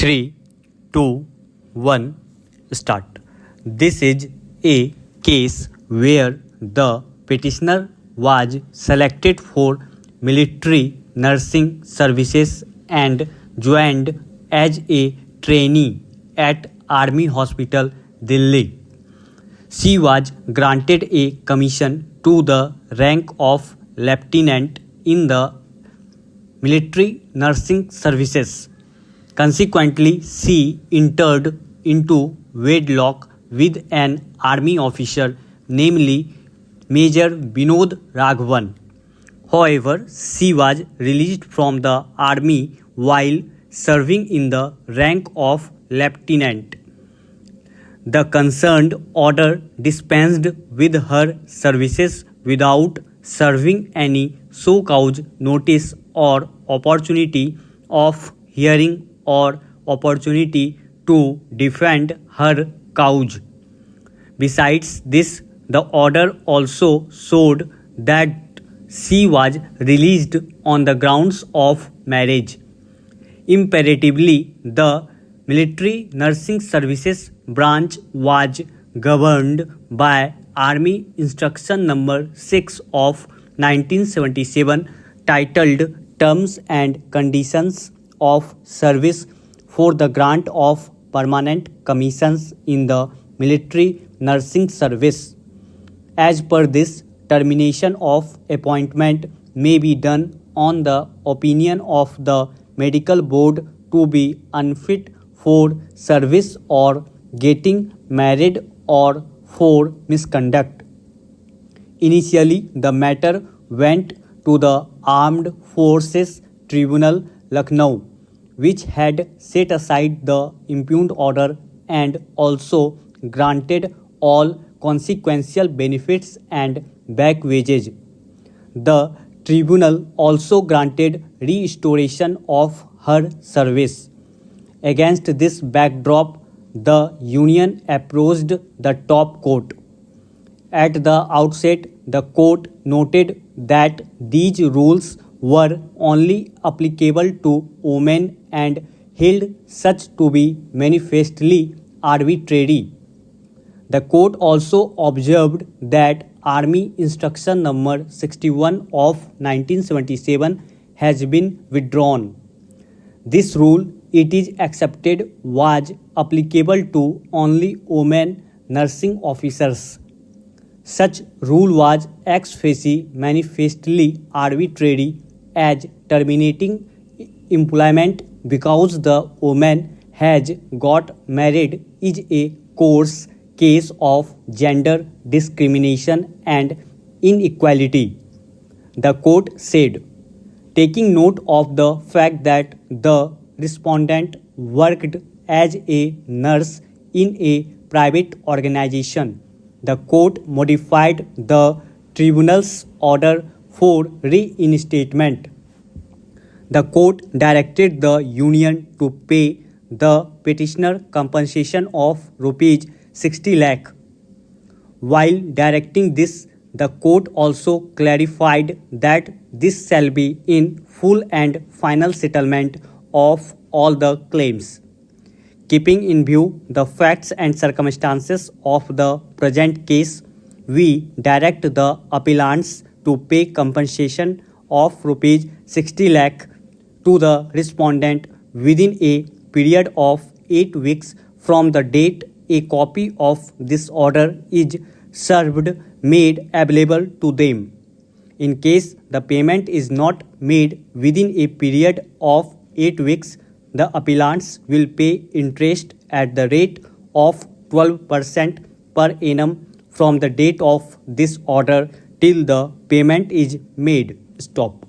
3, 2, 1, start. This is a case where the petitioner was selected for military nursing services and joined as a trainee at Army Hospital, Delhi. She was granted a commission to the rank of lieutenant in the military nursing services. Consequently, she entered into wedlock with an army officer, namely Major Vinod Raghavan. However, she was released from the army while serving in the rank of lieutenant. The concerned order dispensed with her services without serving any show cause notice or opportunity of hearing or opportunity to defend her cause. Besides this, the order also showed that she was released on the grounds of marriage. Imperatively, the military nursing services branch was governed by Army Instruction Number 6 of 1977 titled Terms and Conditions of Service for the Grant of Permanent Commissions in the Military Nursing Service. As per this, termination of appointment may be done on the opinion of the medical board to be unfit for service or getting married or for misconduct. Initially, the matter went to the Armed Forces Tribunal, Lucknow, which had set aside the impugned order and also granted all consequential benefits and back wages. The tribunal also granted restoration of her service. Against this backdrop, the union approached the top court. At the outset, the court noted that these rules were only applicable to women and held such to be manifestly arbitrary. The court also observed that Army Instruction Number 61 of 1977 has been withdrawn. This rule, it is accepted, was applicable to only women nursing officers. Such rule was ex facie manifestly arbitrary as terminating employment because the woman has got married is a coarse case of gender discrimination and inequality. The court said, taking note of the fact that the respondent worked as a nurse in a private organization, the court modified the tribunal's order for reinstatement. The court directed the union to pay the petitioner compensation of rupees 60 lakh. While directing this, the court also clarified that this shall be in full and final settlement of all the claims. Keeping in view the facts and circumstances of the present case, we direct the appellants to pay compensation of rupees 60 lakh to the respondent within a period of 8 weeks from the date a copy of this order is served made available to them. In case the payment is not made within a period of 8 weeks, the appellants will pay interest at the rate of 12% per annum from the date of this order till the payment is made. Stop.